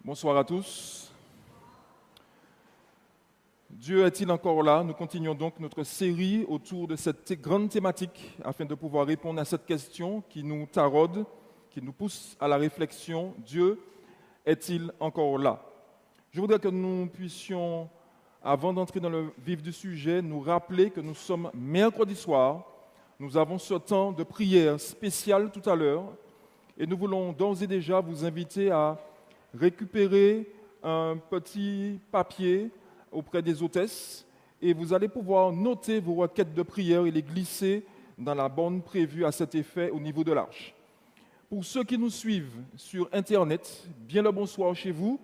Bonsoir à tous. Dieu est-il encore là? Nous continuons donc notre série autour de cette grande thématique afin de pouvoir répondre à cette question qui nous taraude, qui nous pousse à la réflexion. Dieu est-il encore là? Je voudrais que nous puissions, avant d'entrer dans le vif du sujet, nous rappeler que nous sommes mercredi soir. Nous avons ce temps de prière spécial tout à l'heure et nous voulons d'ores et déjà vous inviter à récupérer un petit papier auprès des hôtesses et vous allez pouvoir noter vos requêtes de prière et les glisser dans la borne prévue à cet effet au niveau de l'arche. Pour ceux qui nous suivent sur Internet, bien le bonsoir chez vous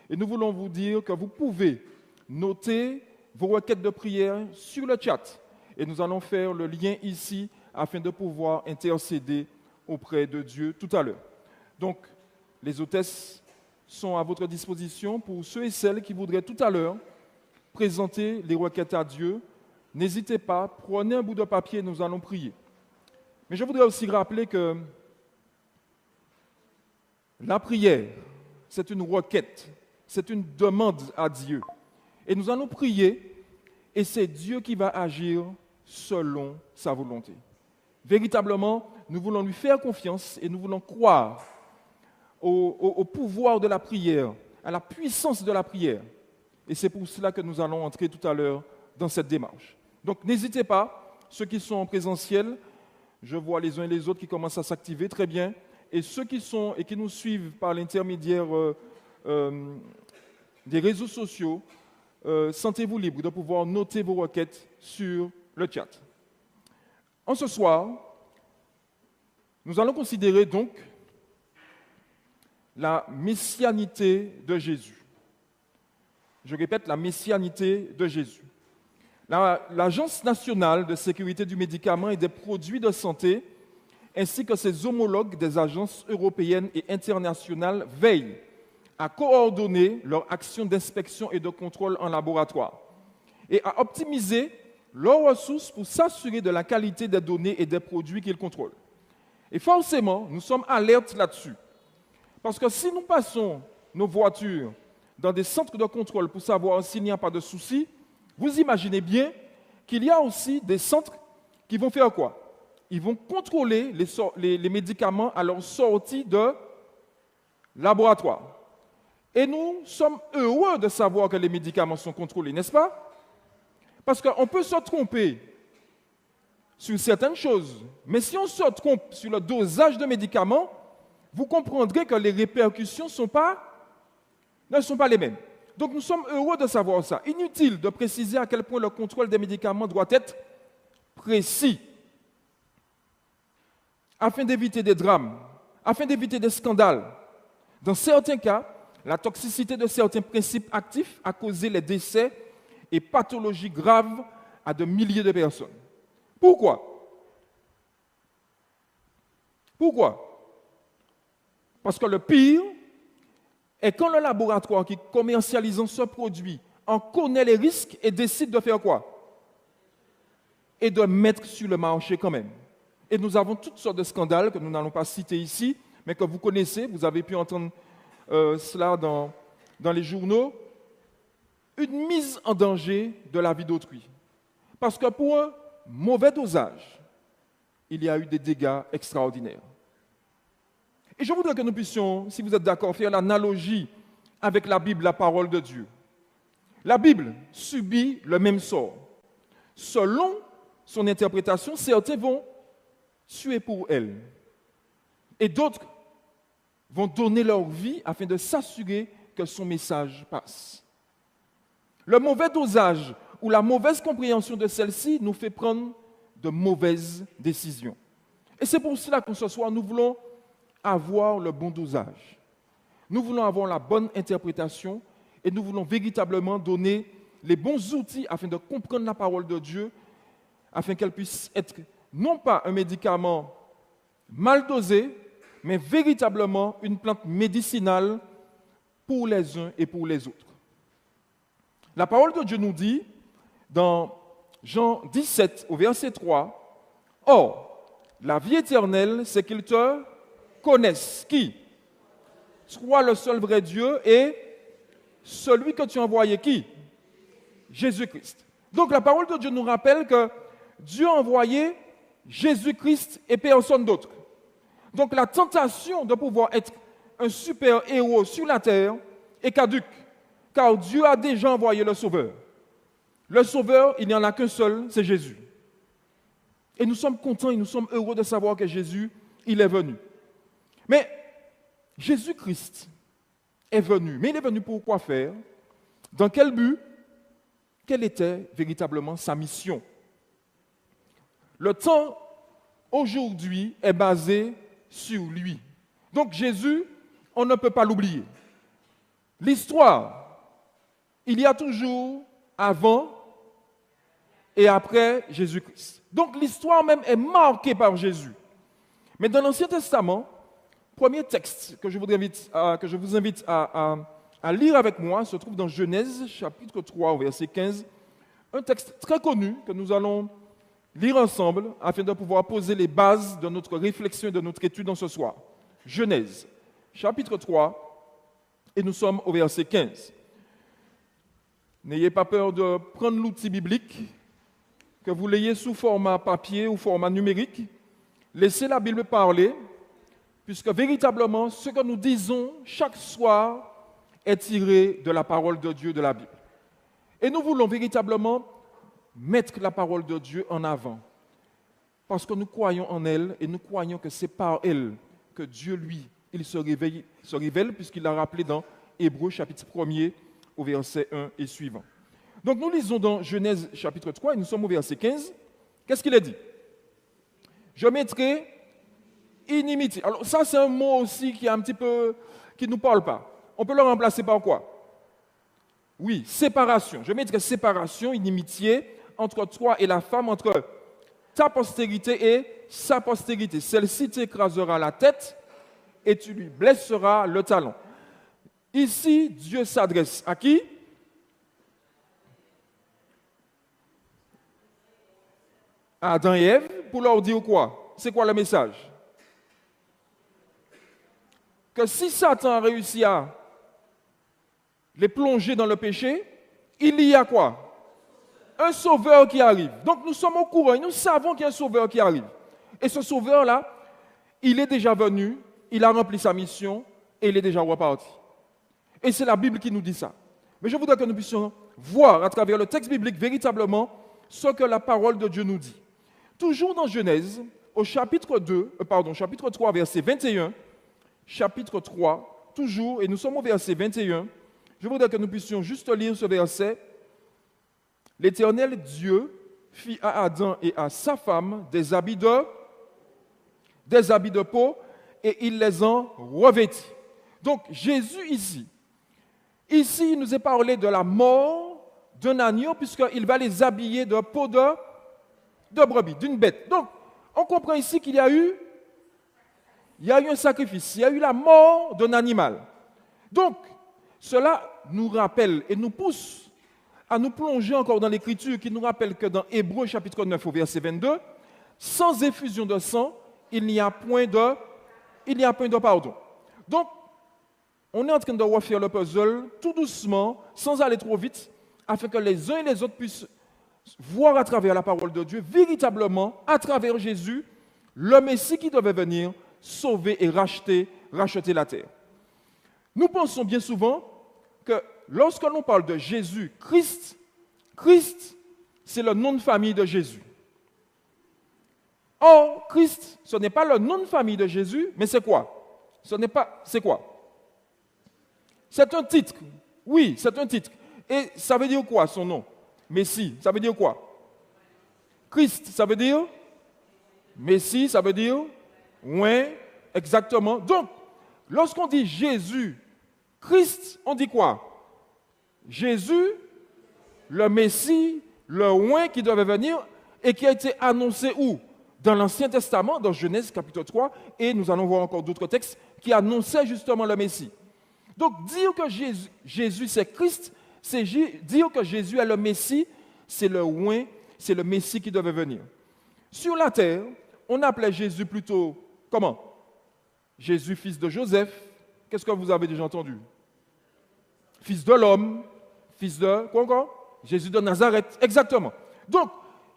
et nous voulons vous dire que vous pouvez noter vos requêtes de prière sur le chat et nous allons faire le lien ici afin de pouvoir intercéder auprès de Dieu tout à l'heure. Donc, les hôtesses sont à votre disposition pour ceux et celles qui voudraient tout à l'heure présenter les requêtes à Dieu. N'hésitez pas, prenez un bout de papier et nous allons prier. Mais je voudrais aussi rappeler que la prière, c'est une requête, c'est une demande à Dieu. Et nous allons prier et c'est Dieu qui va agir selon sa volonté. Véritablement, nous voulons lui faire confiance et nous voulons croire au pouvoir de la prière, à la puissance de la prière. Et c'est pour cela que nous allons entrer tout à l'heure dans cette démarche. Donc n'hésitez pas, ceux qui sont en présentiel, je vois les uns et les autres qui commencent à s'activer, très bien. Et ceux qui sont et qui nous suivent par l'intermédiaire des réseaux sociaux, sentez-vous libre de pouvoir noter vos requêtes sur le chat. En ce soir, nous allons considérer donc la messianité de Jésus. Je répète, la messianité de Jésus. L'Agence nationale de sécurité du médicament et des produits de santé, ainsi que ses homologues des agences européennes et internationales, veillent à coordonner leur action d'inspection et de contrôle en laboratoire et à optimiser leurs ressources pour s'assurer de la qualité des données et des produits qu'ils contrôlent. Et forcément, nous sommes alertes là-dessus. Parce que si nous passons nos voitures dans des centres de contrôle pour savoir s'il n'y a pas de souci, vous imaginez bien qu'il y a aussi des centres qui vont faire quoi? Ils vont contrôler les médicaments à leur sortie de laboratoire. Et nous sommes heureux de savoir que les médicaments sont contrôlés, n'est-ce pas? Parce qu'on peut se tromper sur certaines choses, mais si on se trompe sur le dosage de médicaments, vous comprendrez que les répercussions ne sont pas les mêmes. Donc nous sommes heureux de savoir ça. Inutile de préciser à quel point le contrôle des médicaments doit être précis, afin d'éviter des drames, afin d'éviter des scandales. Dans certains cas, la toxicité de certains principes actifs a causé les décès et pathologies graves à de milliers de personnes. Pourquoi? Parce que le pire est quand le laboratoire qui commercialise ce produit en connaît les risques et décide de faire quoi? Et de mettre sur le marché quand même. Et nous avons toutes sortes de scandales que nous n'allons pas citer ici, mais que vous connaissez, vous avez pu entendre cela dans les journaux. Une mise en danger de la vie d'autrui. Parce que pour un mauvais dosage, il y a eu des dégâts extraordinaires. Et je voudrais que nous puissions, si vous êtes d'accord, faire l'analogie avec la Bible, la parole de Dieu. La Bible subit le même sort. Selon son interprétation, certains vont tuer pour elle. Et d'autres vont donner leur vie afin de s'assurer que son message passe. Le mauvais dosage ou la mauvaise compréhension de celle-ci nous fait prendre de mauvaises décisions. Et c'est pour cela que ce soir, nous voulons avoir le bon dosage. Nous voulons avoir la bonne interprétation et nous voulons véritablement donner les bons outils afin de comprendre la parole de Dieu, afin qu'elle puisse être non pas un médicament mal dosé, mais véritablement une plante médicinale pour les uns et pour les autres. La parole de Dieu nous dit, dans Jean 17, au verset 3, « Or, la vie éternelle, c'est qu'ils te connaissent. » Qui? Toi, le seul vrai Dieu, et celui que tu as envoyé qui? Jésus-Christ. Donc la parole de Dieu nous rappelle que Dieu a envoyé Jésus-Christ et personne d'autre. Donc la tentation de pouvoir être un super-héros sur la terre est caduque, car Dieu a déjà envoyé le Sauveur. Le Sauveur, il n'y en a qu'un seul, c'est Jésus. Et nous sommes contents et nous sommes heureux de savoir que Jésus, il est venu. Mais Jésus-Christ est venu. Mais il est venu pour quoi faire? Dans quel but? Quelle était véritablement sa mission? Le temps, aujourd'hui, est basé sur lui. Donc Jésus, on ne peut pas l'oublier. L'histoire, il y a toujours avant et après Jésus-Christ. Donc l'histoire même est marquée par Jésus. Mais dans l'Ancien Testament, premier texte que je vous invite à lire avec moi se trouve dans Genèse, chapitre 3, verset 15. Un texte très connu que nous allons lire ensemble afin de pouvoir poser les bases de notre réflexion et de notre étude dans ce soir. Genèse, chapitre 3, et nous sommes au verset 15. N'ayez pas peur de prendre l'outil biblique, que vous l'ayez sous format papier ou format numérique. Laissez la Bible parler, puisque véritablement, ce que nous disons chaque soir est tiré de la parole de Dieu, de la Bible. Et nous voulons véritablement mettre la parole de Dieu en avant, parce que nous croyons en elle et nous croyons que c'est par elle que Dieu, lui, il se révèle puisqu'il l'a rappelé dans Hébreux, chapitre 1er, au verset 1 et suivant. Donc nous lisons dans Genèse, chapitre 3, et nous sommes au verset 15. Qu'est-ce qu'il a dit? Je mettrai inimitié. Alors ça, c'est un mot aussi qui ne nous parle pas. On peut le remplacer par quoi? Oui, séparation. Je mettrai séparation, inimitié, entre toi et la femme, entre ta postérité et sa postérité. Celle-ci t'écrasera la tête et tu lui blesseras le talon. Ici, Dieu s'adresse à qui? À Adam et Ève, pour leur dire quoi? C'est quoi le message? Que si Satan a réussi à les plonger dans le péché, il y a quoi? Un sauveur qui arrive. Donc nous sommes au courant et nous savons qu'il y a un sauveur qui arrive. Et ce sauveur-là, il est déjà venu, il a rempli sa mission et il est déjà reparti. Et c'est la Bible qui nous dit ça. Mais je voudrais que nous puissions voir à travers le texte biblique véritablement ce que la parole de Dieu nous dit. Toujours dans Genèse, au chapitre 3, verset 21, chapitre 3, toujours, et nous sommes au verset 21, je voudrais que nous puissions juste lire ce verset. L'Éternel Dieu fit à Adam et à sa femme des habits de peau et il les en revêtit. Donc Jésus ici, il nous est parlé de la mort d'un agneau puisqu'il va les habiller de peau de brebis, d'une bête. Donc on comprend ici qu'il y a eu un sacrifice, il y a eu la mort d'un animal. Donc cela nous rappelle et nous pousse à nous plonger encore dans l'Écriture qui nous rappelle que dans Hébreux chapitre 9 au verset 22, sans effusion de sang, il n'y a point de pardon. Donc, on est en train de refaire le puzzle tout doucement, sans aller trop vite, afin que les uns et les autres puissent voir à travers la parole de Dieu, véritablement, à travers Jésus, le Messie qui devait venir sauver et racheter la terre. Nous pensons bien souvent que lorsque l'on parle de Jésus, Christ, c'est le nom de famille de Jésus. Or, Christ, ce n'est pas le nom de famille de Jésus, mais c'est quoi? C'est quoi? C'est un titre. Oui, c'est un titre. Et ça veut dire quoi, son nom? Messie, ça veut dire quoi? Christ, ça veut dire? Messie, ça veut dire? Oui, exactement. Donc, lorsqu'on dit Jésus, Christ, on dit quoi? Jésus, le Messie, le oint qui devait venir et qui a été annoncé où? Dans l'Ancien Testament, dans Genèse chapitre 3, et nous allons voir encore d'autres textes qui annonçaient justement le Messie. Donc dire que Jésus c'est Christ, c'est dire que Jésus est le Messie, c'est le oint, c'est le Messie qui devait venir. Sur la terre, on appelait Jésus plutôt comment? Jésus fils de Joseph, qu'est-ce que vous avez déjà entendu? Fils de l'homme, fils de... Quoi encore? Jésus de Nazareth, exactement. Donc,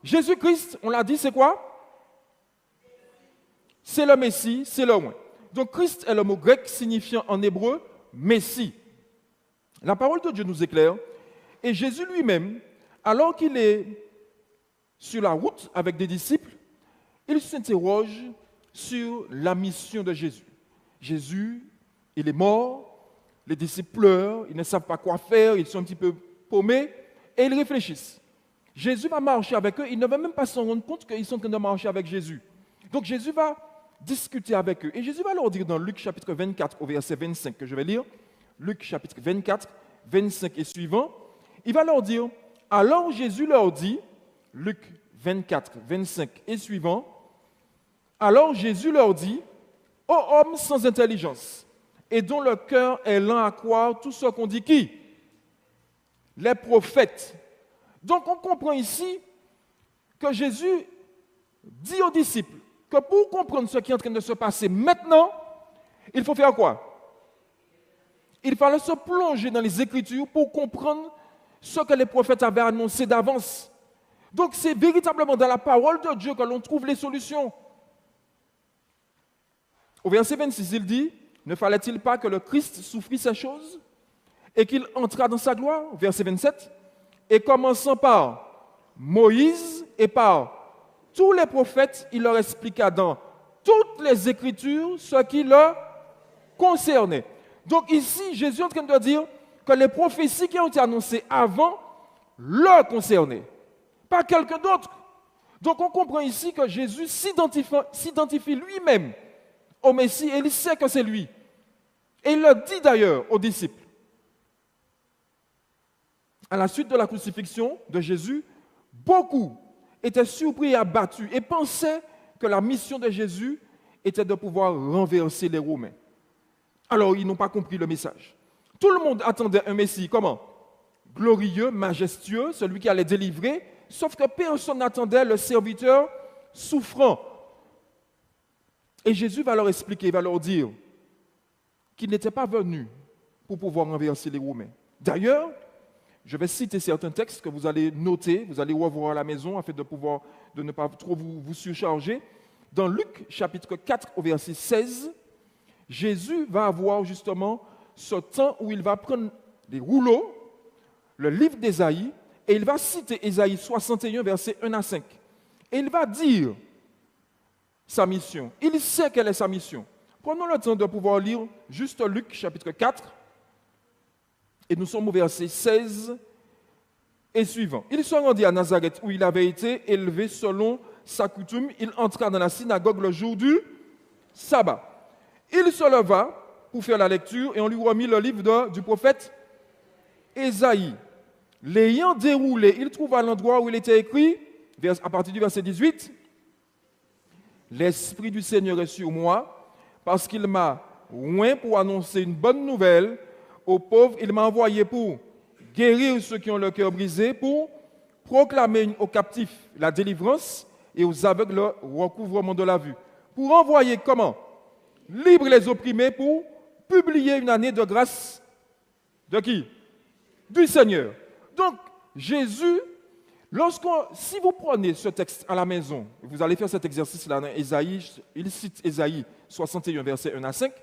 Jésus-Christ, on l'a dit, c'est quoi? C'est le Messie, c'est le oint. Donc, Christ est le mot grec signifiant en hébreu Messie. La parole de Dieu nous éclaire. Et Jésus lui-même, alors qu'il est sur la route avec des disciples, il s'interroge sur la mission de Jésus. Jésus, il est mort, les disciples pleurent, ils ne savent pas quoi faire, ils sont un petit peu paumés, et ils réfléchissent. Jésus va marcher avec eux, ils ne vont même pas se rendre compte qu'ils sont en train de marcher avec Jésus. Donc Jésus va discuter avec eux. Et Jésus va leur dire dans Luc chapitre 24 au verset 25 que je vais lire, Luc chapitre 24, 25 et suivant, il va leur dire, alors Jésus leur dit, Luc 24, 25 et suivant, alors Jésus leur dit, ô hommes sans intelligence, et dont le cœur est lent à croire tout ce qu'on dit qui? Les prophètes. Donc on comprend ici que Jésus dit aux disciples que pour comprendre ce qui est en train de se passer maintenant, il faut faire quoi? Il fallait se plonger dans les Écritures pour comprendre ce que les prophètes avaient annoncé d'avance. Donc c'est véritablement dans la parole de Dieu que l'on trouve les solutions. Au verset 26, il dit, ne fallait-il pas que le Christ souffrit ces choses et qu'il entrât dans sa gloire? Verset 27, et commençant par Moïse et par tous les prophètes, il leur expliqua dans toutes les Écritures ce qui le concernait. Donc ici, Jésus est en train de dire que les prophéties qui ont été annoncées avant le concernaient, pas quelqu'un d'autre. Donc on comprend ici que Jésus s'identifie lui-même au Messie et il sait que c'est lui. Et il le dit d'ailleurs aux disciples. À la suite de la crucifixion de Jésus, beaucoup étaient surpris et abattus et pensaient que la mission de Jésus était de pouvoir renverser les Romains. Alors, ils n'ont pas compris le message. Tout le monde attendait un Messie, comment? Glorieux, majestueux, celui qui allait délivrer, sauf que personne n'attendait le serviteur souffrant. Et Jésus va leur expliquer, il va leur dire qu'il n'était pas venu pour pouvoir renverser les Romains. D'ailleurs, je vais citer certains textes que vous allez noter, vous allez revoir à la maison afin de ne pas trop vous surcharger. Dans Luc chapitre 4 au verset 16, Jésus va avoir justement ce temps où il va prendre des rouleaux, le livre d'Ésaïe, et il va citer Ésaïe 61 verset 1 à 5. Et il va dire sa mission. Il sait quelle est sa mission. Prenons le temps de pouvoir lire juste Luc chapitre 4, et nous sommes au verset 16 et suivant. Il se rendit à Nazareth où il avait été élevé selon sa coutume. Il entra dans la synagogue le jour du sabbat. Il se leva pour faire la lecture et on lui remit le livre du prophète Ésaïe. L'ayant déroulé, il trouva l'endroit où il était écrit, à partir du verset 18, « L'Esprit du Seigneur est sur moi, parce qu'il m'a oint pour annoncer une bonne nouvelle aux pauvres, il m'a envoyé pour guérir ceux qui ont le cœur brisé, pour proclamer aux captifs la délivrance et aux aveugles le recouvrement de la vue. Pour envoyer comment? Libre les opprimés, pour publier une année de grâce de qui? Du Seigneur. Donc, Jésus, si vous prenez ce texte à la maison, vous allez faire cet exercice-là dans Ésaïe, il cite Ésaïe 61, verset 1 à 5,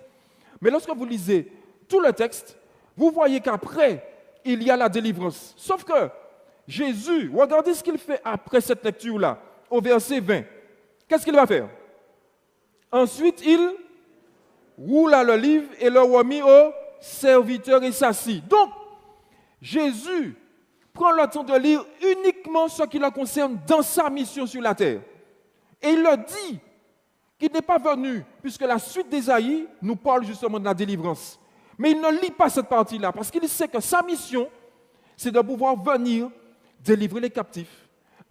mais lorsque vous lisez tout le texte, vous voyez qu'après, il y a la délivrance. Sauf que Jésus, regardez ce qu'il fait après cette lecture-là, au verset 20. Qu'est-ce qu'il va faire? Ensuite, il roula le livre et le remit au serviteur et s'assit. Donc, Jésus prend le temps de lire uniquement ce qui le concerne dans sa mission sur la terre. Et il le dit qu'il n'est pas venu, puisque la suite d'Ésaïe nous parle justement de la délivrance. Mais il ne lit pas cette partie-là, parce qu'il sait que sa mission, c'est de pouvoir venir délivrer les captifs,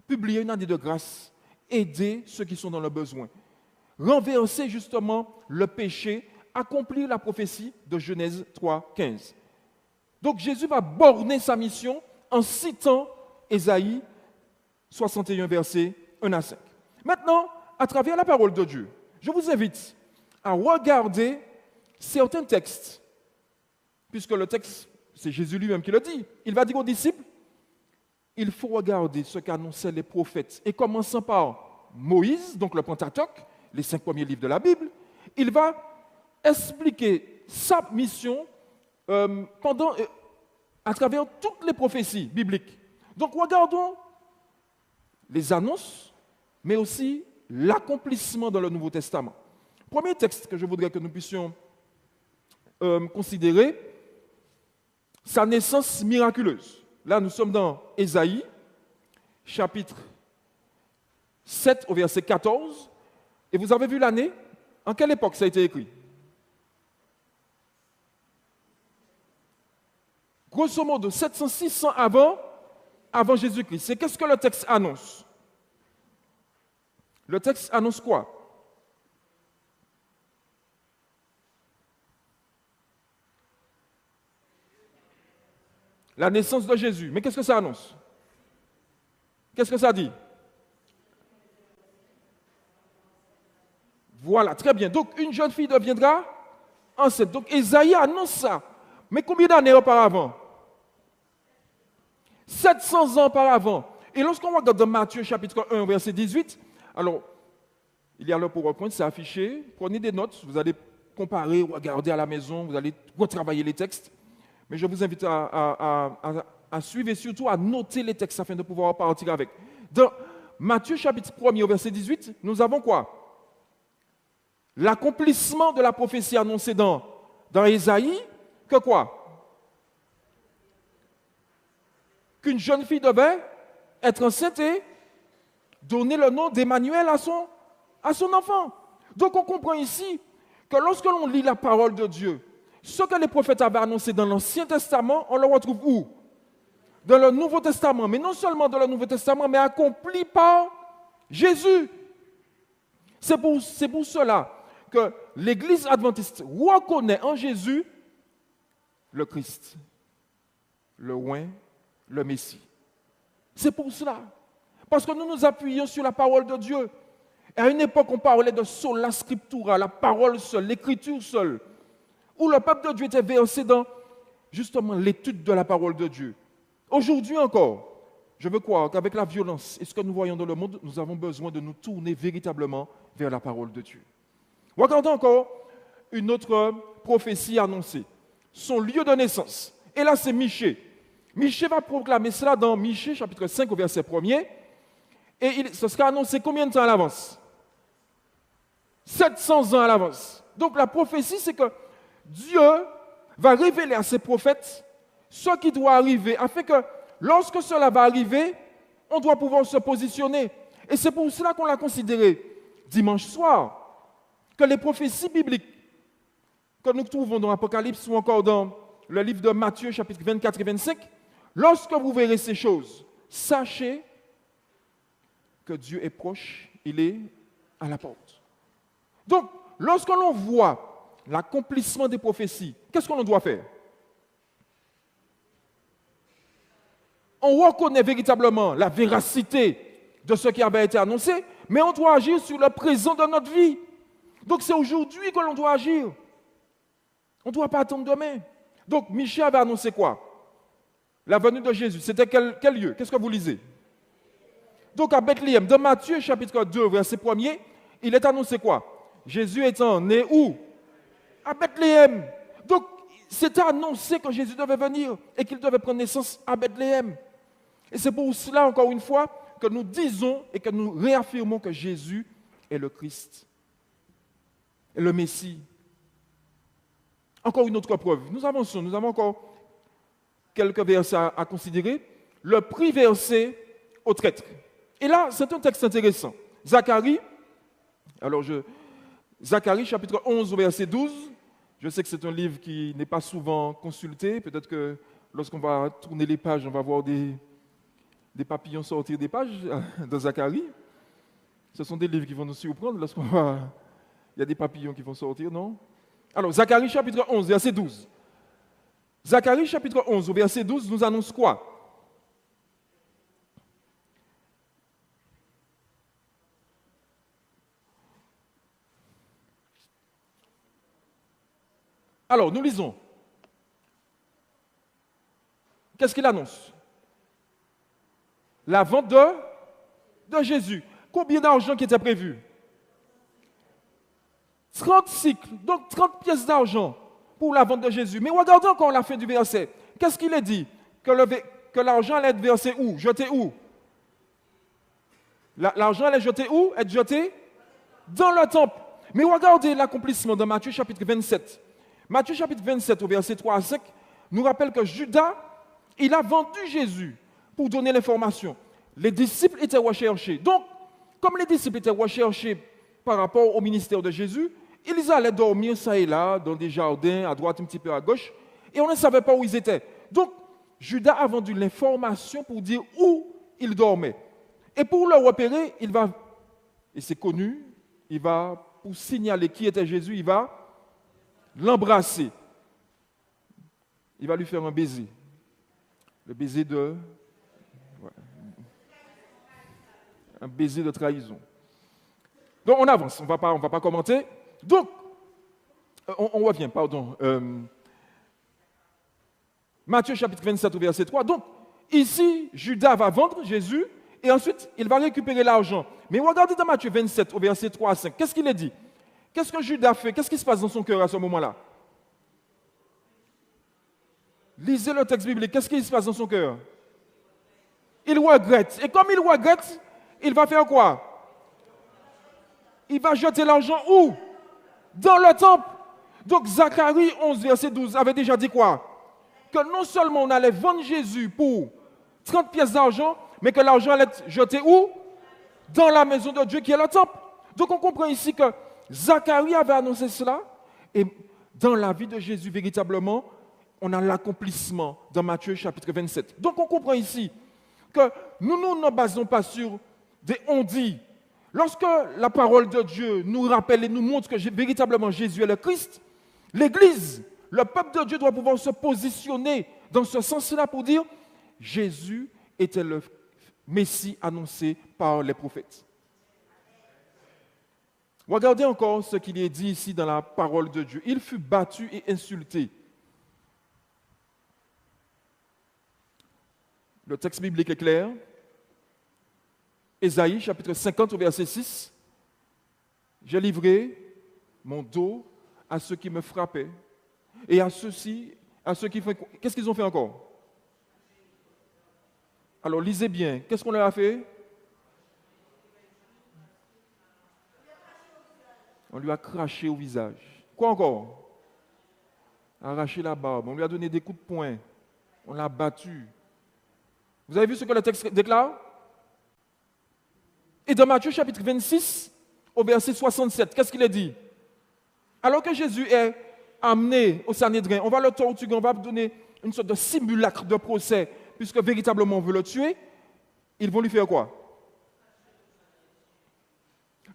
publier une année de grâce, aider ceux qui sont dans le besoin, renverser justement le péché, accomplir la prophétie de Genèse 3, 15. Donc Jésus va borner sa mission en citant Ésaïe 61, versets 1 à 5. Maintenant, à travers la parole de Dieu, je vous invite à regarder certains textes puisque le texte, c'est Jésus lui-même qui le dit. Il va dire aux disciples, il faut regarder ce qu'annonçaient les prophètes. Et commençant par Moïse, donc le Pentateuque, les 5 premiers livres de la Bible, il va expliquer sa mission à travers toutes les prophéties bibliques. Donc regardons les annonces, mais aussi l'accomplissement dans le Nouveau Testament. Premier texte que je voudrais que nous puissions considérer, sa naissance miraculeuse. Là, nous sommes dans Ésaïe, chapitre 7 au verset 14. Et vous avez vu l'année? En quelle époque ça a été écrit? Grosso modo, 700-600 avant Jésus-Christ. C'est qu'est-ce que le texte annonce? Le texte annonce quoi? La naissance de Jésus. Mais qu'est-ce que ça annonce? Qu'est-ce que ça dit? Voilà, très bien. Donc, une jeune fille deviendra enceinte. Donc, Ésaïe annonce ça. Mais combien d'années auparavant? 700 ans auparavant. Et lorsqu'on regarde dans Matthieu chapitre 1, verset 18, alors, il y a le PowerPoint, c'est affiché. Prenez des notes, vous allez comparer, regarder à la maison, vous allez retravailler les textes. Mais je vous invite à suivre et surtout à noter les textes afin de pouvoir partir avec. Dans Matthieu chapitre 1, verset 18, nous avons quoi? L'accomplissement de la prophétie annoncée dans Ésaïe, que quoi? Qu'une jeune fille devait être enceinte et donner le nom d'Emmanuel à son enfant. Donc on comprend ici que lorsque l'on lit la parole de Dieu, ce que les prophètes avaient annoncé dans l'Ancien Testament, on le retrouve où? Dans le Nouveau Testament. Mais non seulement dans le Nouveau Testament, mais accompli par Jésus. C'est pour cela que l'Église adventiste reconnaît en Jésus le Christ, le oint, le Messie. C'est pour cela. Parce que nous nous appuyons sur la parole de Dieu. Et à une époque, on parlait de sola scriptura, la parole seule, l'écriture seule, où le peuple de Dieu était versé dans justement l'étude de la parole de Dieu. Aujourd'hui encore, je veux croire qu'avec la violence et ce que nous voyons dans le monde, nous avons besoin de nous tourner véritablement vers la parole de Dieu. Regardons encore une autre prophétie annoncée, son lieu de naissance. Et là, c'est Michée. Michée va proclamer cela dans Michée, chapitre 5, au verset 1er. Et ce sera annoncé combien de temps à l'avance? 700 ans à l'avance. Donc la prophétie, c'est que Dieu va révéler à ses prophètes ce qui doit arriver, afin que lorsque cela va arriver, on doit pouvoir se positionner. Et c'est pour cela qu'on l'a considéré dimanche soir, que les prophéties bibliques que nous trouvons dans l'Apocalypse ou encore dans le livre de Matthieu, chapitre 24 et 25, lorsque vous verrez ces choses, sachez que Dieu est proche, il est à la porte. Donc, lorsque l'on voit l'accomplissement des prophéties, qu'est-ce qu'on doit faire? On reconnaît véritablement la véracité de ce qui avait été annoncé, mais on doit agir sur le présent de notre vie. Donc, c'est aujourd'hui que l'on doit agir. On ne doit pas attendre demain. Donc, Michée avait annoncé quoi? La venue de Jésus. C'était quel lieu? Qu'est-ce que vous lisez? Donc, à Bethléem, dans Matthieu, chapitre 2, verset 1er, il est annoncé quoi? Jésus étant né où? À Bethléem. Donc, c'était annoncé que Jésus devait venir et qu'il devait prendre naissance à Bethléem. Et c'est pour cela, encore une fois, que nous disons et que nous réaffirmons que Jésus est le Christ, est le Messie. Encore une autre preuve. Nous avançons, nous avons encore quelques versets à considérer. Le prix versé au traître. Et là, c'est un texte intéressant. Zacharie, Zacharie, chapitre 11, verset 12. Je sais que c'est un livre qui n'est pas souvent consulté. Peut-être que lorsqu'on va tourner les pages, on va voir des papillons sortir des pages de Zacharie. Ce sont des livres qui vont nous surprendre lorsqu'on va... Il y a des papillons qui vont sortir, non? Alors, Zacharie, chapitre 11, verset 12. Zacharie, chapitre 11, verset 12, nous annonce quoi? Alors, nous lisons. qu'est-ce qu'il annonce? La vente de Jésus. Combien d'argent qui était prévu? 30 cycles, donc 30 pièces d'argent pour la vente de Jésus. Mais regardez encore la fin du verset. Qu'est-ce qu'il est dit? Que l'argent allait être versé où? Jeté où? L'argent allait jeter où? Être jeté dans le temple. Mais regardez l'accomplissement dans Matthieu chapitre 27. Matthieu chapitre 27 au verset 3 à 5 nous rappelle que Judas, il a vendu Jésus pour donner l'information. Les disciples étaient recherchés. Donc, comme les disciples étaient recherchés par rapport au ministère de Jésus, ils allaient dormir ça et là, dans des jardins, à droite, un petit peu à gauche, et on ne savait pas où ils étaient. Donc, Judas a vendu l'information pour dire où il dormait. Et pour le repérer, il va, et c'est connu, il va, pour signaler qui était Jésus, il va l'embrasser. Il va lui faire un baiser. Le baiser de... un baiser de trahison. Donc on avance, on va pas commenter. Donc, on revient, pardon. Matthieu chapitre 27 au verset 3. Donc, ici, Judas va vendre Jésus et ensuite, il va récupérer l'argent. Mais regardez dans Matthieu 27 au verset 3 à 5. Qu'est-ce qu'il est dit? Qu'est-ce que Judas fait? Qu'est-ce qui se passe dans son cœur à ce moment-là? Lisez le texte biblique. Qu'est-ce qui se passe dans son cœur? Il regrette. Et comme il regrette, il va faire quoi? Il va jeter l'argent où? Dans le temple. Donc Zacharie 11, verset 12 avait déjà dit quoi? Que non seulement on allait vendre Jésus pour 30 pièces d'argent, mais que l'argent allait être jeté où? Dans la maison de Dieu qui est le temple. Donc on comprend ici que Zacharie avait annoncé cela, et dans la vie de Jésus véritablement, on a l'accomplissement dans Matthieu chapitre 27. Donc on comprend ici que nous ne basons pas sur des on-dit. Lorsque la parole de Dieu nous rappelle et nous montre que véritablement Jésus est le Christ, l'Église, le peuple de Dieu doit pouvoir se positionner dans ce sens-là pour dire Jésus était le Messie annoncé par les prophètes. Regardez encore ce qu'il est dit ici dans la parole de Dieu. Il fut battu et insulté. Le texte biblique est clair. Ésaïe, chapitre 50, au verset 6. J'ai livré mon dos à ceux qui me frappaient et à ceux qui font... Qu'est-ce qu'ils ont fait encore? Alors, lisez bien. Qu'est-ce qu'on leur a fait? On lui a craché au visage. Quoi encore? Arraché la barbe. On lui a donné des coups de poing. On l'a battu. Vous avez vu ce que le texte déclare? Et dans Matthieu chapitre 26, au verset 67, qu'est-ce qu'il est dit? Alors que Jésus est amené au Sanhédrin, on va le torturer, on va donner une sorte de simulacre de procès, puisque véritablement on veut le tuer, ils vont lui faire quoi?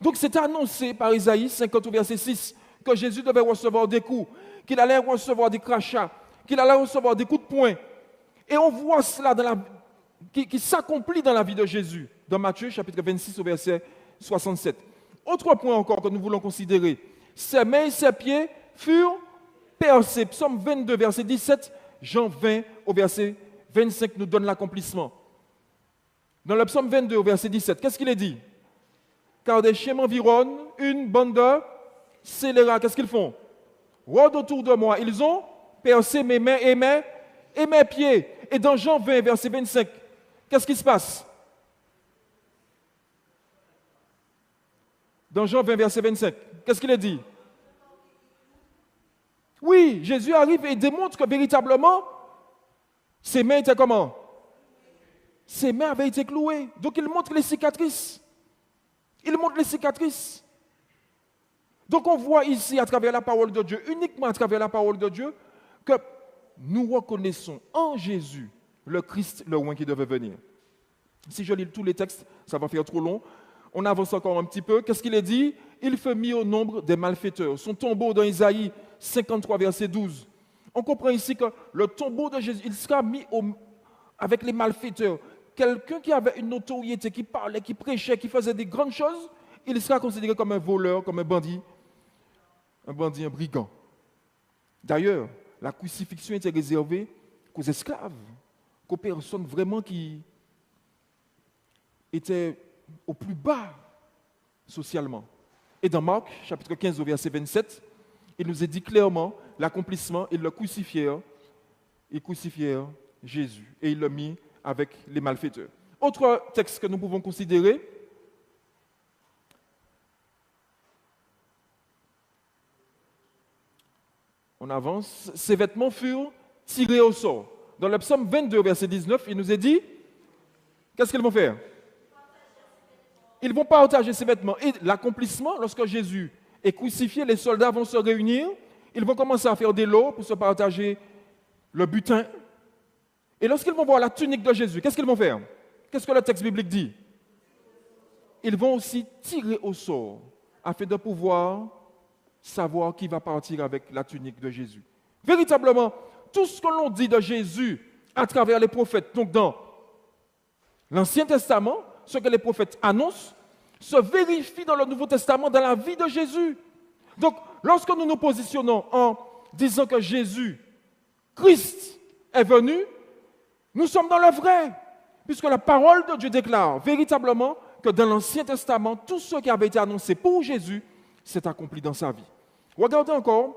Donc c'est annoncé par Ésaïe 50 au verset 6 que Jésus devait recevoir des coups, qu'il allait recevoir des crachats, qu'il allait recevoir des coups de poing. Et on voit cela qui s'accomplit dans la vie de Jésus, dans Matthieu chapitre 26 au verset 67. Autre point encore que nous voulons considérer, ses mains et ses pieds furent percés. Psaume 22, verset 17, Jean 20 au verset 25 nous donne l'accomplissement. Dans le psaume 22 au verset 17, qu'est-ce qu'il est dit? Car des chiens m'environnent, une bande de scélérats, qu'est-ce qu'ils font? Rôdent autour de moi, ils ont percé mes mains et mes pieds. Et dans Jean 20, verset 25, qu'est-ce qui se passe? Dans Jean 20, verset 25, qu'est-ce qu'il est dit? Oui, Jésus arrive et démontre que véritablement, ses mains étaient comment? Ses mains avaient été clouées. Donc il montre les cicatrices. Il montre les cicatrices. Donc on voit ici, à travers la parole de Dieu, uniquement à travers la parole de Dieu, que nous reconnaissons en Jésus le Christ, le roi qui devait venir. Si je lis tous les textes, ça va faire trop long. On avance encore un petit peu. Qu'est-ce qu'il est dit? Il fut mis au nombre des malfaiteurs. Son tombeau dans Isaïe 53, verset 12. On comprend ici que le tombeau de Jésus, il sera mis avec les malfaiteurs. Quelqu'un qui avait une notoriété, qui parlait, qui prêchait, qui faisait des grandes choses, il sera considéré comme un voleur, comme un bandit, un brigand. D'ailleurs, la crucifixion était réservée qu'aux esclaves, qu'aux personnes vraiment qui étaient au plus bas socialement. Et dans Marc, chapitre 15, au verset 27, il nous est dit clairement l'accomplissement, ils le crucifièrent, ils crucifièrent Jésus et ils l'ont mis avec les malfaiteurs. Autre texte que nous pouvons considérer, on avance, ses vêtements furent tirés au sort. Dans le psaume 22, verset 19, il nous est dit, qu'est-ce qu'ils vont faire? Ils vont partager ses vêtements. Et l'accomplissement, lorsque Jésus est crucifié, les soldats vont se réunir, ils vont commencer à faire des lots pour se partager le butin. Et lorsqu'ils vont voir la tunique de Jésus, qu'est-ce qu'ils vont faire? Qu'est-ce que le texte biblique dit? Ils vont aussi tirer au sort afin de pouvoir savoir qui va partir avec la tunique de Jésus. Véritablement, tout ce que l'on dit de Jésus à travers les prophètes, donc dans l'Ancien Testament, ce que les prophètes annoncent, se vérifie dans le Nouveau Testament, dans la vie de Jésus. Donc, lorsque nous nous positionnons en disant que Jésus, Christ, est venu, nous sommes dans le vrai, puisque la parole de Dieu déclare véritablement que dans l'Ancien Testament, tout ce qui avait été annoncé pour Jésus s'est accompli dans sa vie. Regardez encore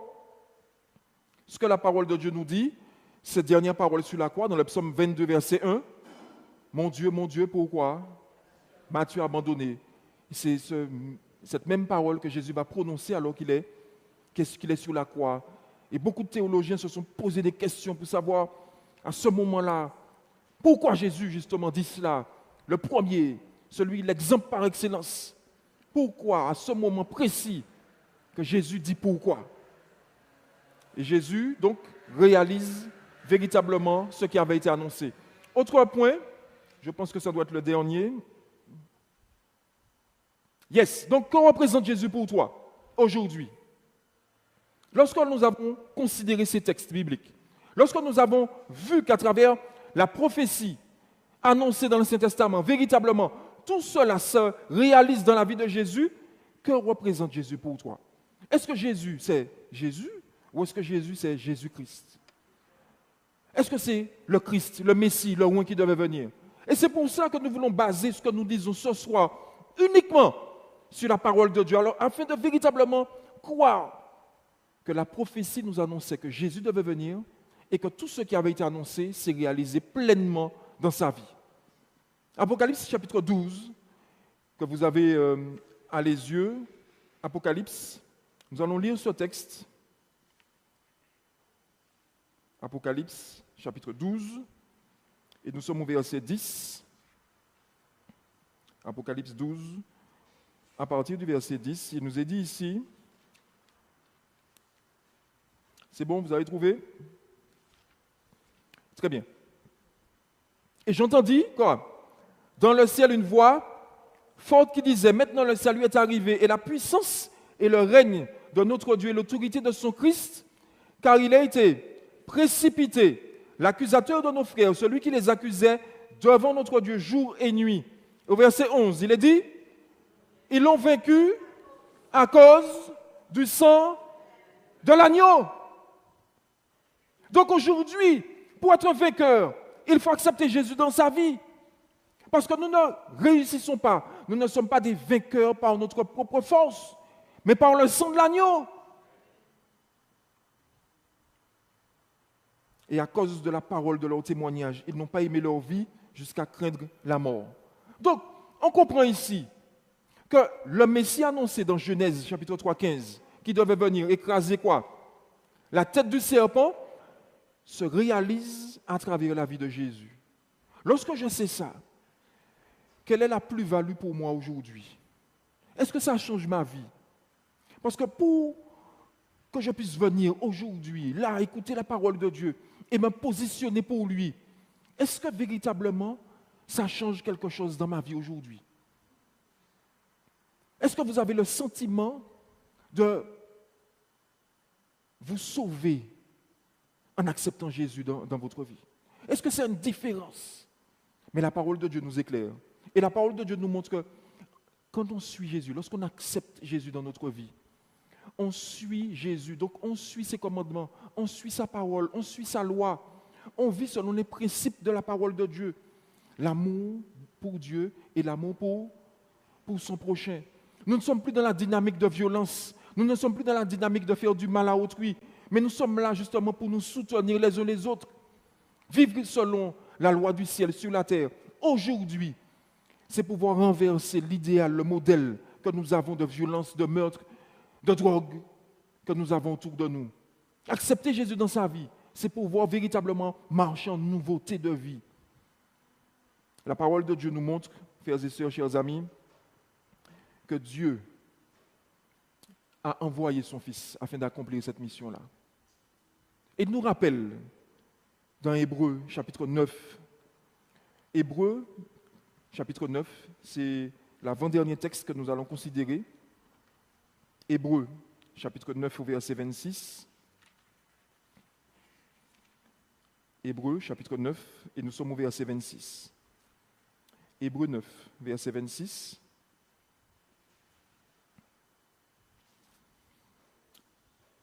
ce que la parole de Dieu nous dit, cette dernière parole sur la croix, dans le psaume 22, verset 1. Mon Dieu, pourquoi m'as-tu abandonné? C'est cette même parole que Jésus va prononcer alors qu'il est sur la croix. Et beaucoup de théologiens se sont posés des questions pour savoir, à ce moment-là, pourquoi Jésus, justement, dit cela? Le premier, l'exemple par excellence. Pourquoi, à ce moment précis, que Jésus dit pourquoi? Et Jésus, donc, réalise véritablement ce qui avait été annoncé. Autre point, je pense que ça doit être le dernier. Yes, donc, que représente Jésus pour toi, aujourd'hui? Lorsque nous avons considéré ces textes bibliques, lorsque nous avons vu qu'à travers la prophétie annoncée dans l'Ancien Testament, véritablement, tout cela se réalise dans la vie de Jésus, que représente Jésus pour toi? Est-ce que Jésus, c'est Jésus ou est-ce que Jésus, c'est Jésus-Christ? Est-ce que c'est le Christ, le Messie, le roi qui devait venir? Et c'est pour ça que nous voulons baser ce que nous disons ce soir uniquement sur la parole de Dieu, alors afin de véritablement croire que la prophétie nous annonçait que Jésus devait venir et que tout ce qui avait été annoncé s'est réalisé pleinement dans sa vie. Apocalypse chapitre 12, que vous avez à les yeux, Apocalypse, nous allons lire ce texte. Apocalypse chapitre 12, et nous sommes au verset 10. Apocalypse 12, à partir du verset 10, il nous est dit ici, c'est bon, vous avez trouvé? Très bien. Et j'entendis, quoi? Dans le ciel, une voix forte qui disait, maintenant le salut est arrivé, et la puissance et le règne de notre Dieu et l'autorité de son Christ, car il a été précipité, l'accusateur de nos frères, celui qui les accusait devant notre Dieu jour et nuit. Au verset 11, il est dit, ils l'ont vaincu à cause du sang de l'agneau. Donc aujourd'hui, pour être vainqueur, il faut accepter Jésus dans sa vie. Parce que nous ne réussissons pas. Nous ne sommes pas des vainqueurs par notre propre force, mais par le sang de l'agneau. Et à cause de la parole de leur témoignage, ils n'ont pas aimé leur vie jusqu'à craindre la mort. Donc, on comprend ici que le Messie annoncé dans Genèse chapitre 3, 15, qui devait venir écraser quoi? La tête du serpent, se réalise à travers la vie de Jésus. Lorsque je sais ça, quelle est la plus-value pour moi aujourd'hui? Est-ce que ça change ma vie? Parce que pour que je puisse venir aujourd'hui, là, écouter la parole de Dieu et me positionner pour lui, est-ce que véritablement ça change quelque chose dans ma vie aujourd'hui? Est-ce que vous avez le sentiment de vous sauver en acceptant Jésus dans votre vie? Est-ce que c'est une différence? Mais la parole de Dieu nous éclaire. Et la parole de Dieu nous montre que quand on suit Jésus, lorsqu'on accepte Jésus dans notre vie, on suit Jésus, donc on suit ses commandements, on suit sa parole, on suit sa loi, On vit selon les principes de la parole de Dieu. L'amour pour Dieu et l'amour pour son prochain. Nous ne sommes plus dans la dynamique de violence. Nous ne sommes plus dans la dynamique de faire du mal à autrui. Mais nous sommes là justement pour nous soutenir les uns les autres. Vivre selon la loi du ciel sur la terre. Aujourd'hui, c'est pouvoir renverser l'idéal, le modèle que nous avons de violence, de meurtre, de drogue que nous avons autour de nous. Accepter Jésus dans sa vie, c'est pouvoir véritablement marcher en nouveauté de vie. La parole de Dieu nous montre, frères et sœurs, chers amis, que Dieu a envoyé son Fils afin d'accomplir cette mission-là. Et il nous rappelle dans Hébreux chapitre 9, Hébreux chapitre 9, c'est l'avant-dernier texte que nous allons considérer. Hébreux chapitre 9 au verset 26. Hébreux chapitre 9 et nous sommes au verset 26. Hébreux 9, verset 26.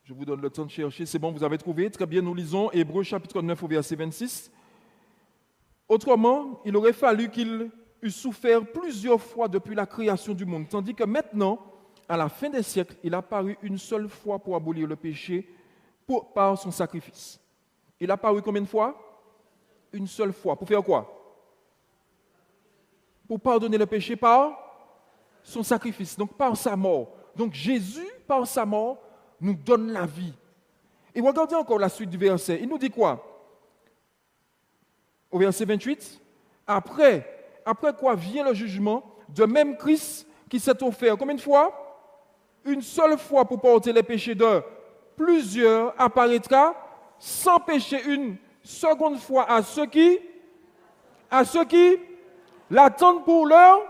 Je vous donne le temps de chercher. C'est bon, vous avez trouvé? Très bien, nous lisons Hébreux chapitre 9 au verset 26. Autrement, il aurait fallu qu'il eût souffert plusieurs fois depuis la création du monde, tandis que maintenant, à la fin des siècles, il a paru une seule fois pour abolir le péché par son sacrifice. Il a paru combien de fois? Une seule fois. Pour faire quoi? Pour pardonner le péché par son sacrifice, donc par sa mort. Donc Jésus, par sa mort, nous donne la vie. Et regardez encore la suite du verset. Il nous dit quoi? Au verset 28, après quoi vient le jugement, de même Christ qui s'est offert combien de fois? Une seule fois pour porter les péchés de plusieurs apparaîtra sans péché une seconde fois à ceux qui l'attendent pour leur.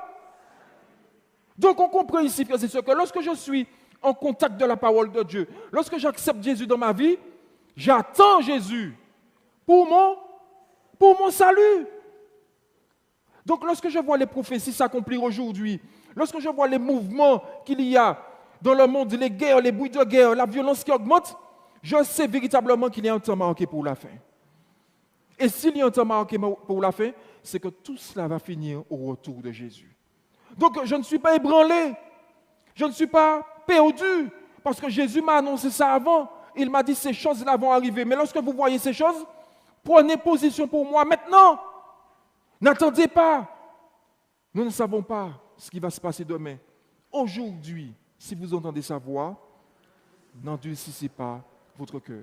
Donc on comprend ici, frères et sœurs, que lorsque je suis en contact de la parole de Dieu, lorsque j'accepte Jésus dans ma vie, j'attends Jésus pour mon salut. Donc lorsque je vois les prophéties s'accomplir aujourd'hui, lorsque je vois les mouvements qu'il y a dans le monde, les guerres, les bruits de guerre, la violence qui augmente, je sais véritablement qu'il y a un temps marqué pour la fin. Et s'il y a un temps marqué pour la fin, c'est que tout cela va finir au retour de Jésus. Donc je ne suis pas ébranlé, je ne suis pas perdu, parce que Jésus m'a annoncé ça avant. Il m'a dit ces choses-là vont arriver. Mais lorsque vous voyez ces choses, prenez position pour moi maintenant. N'attendez pas. Nous ne savons pas ce qui va se passer demain. Aujourd'hui, si vous entendez sa voix, n'endurcissez pas votre cœur.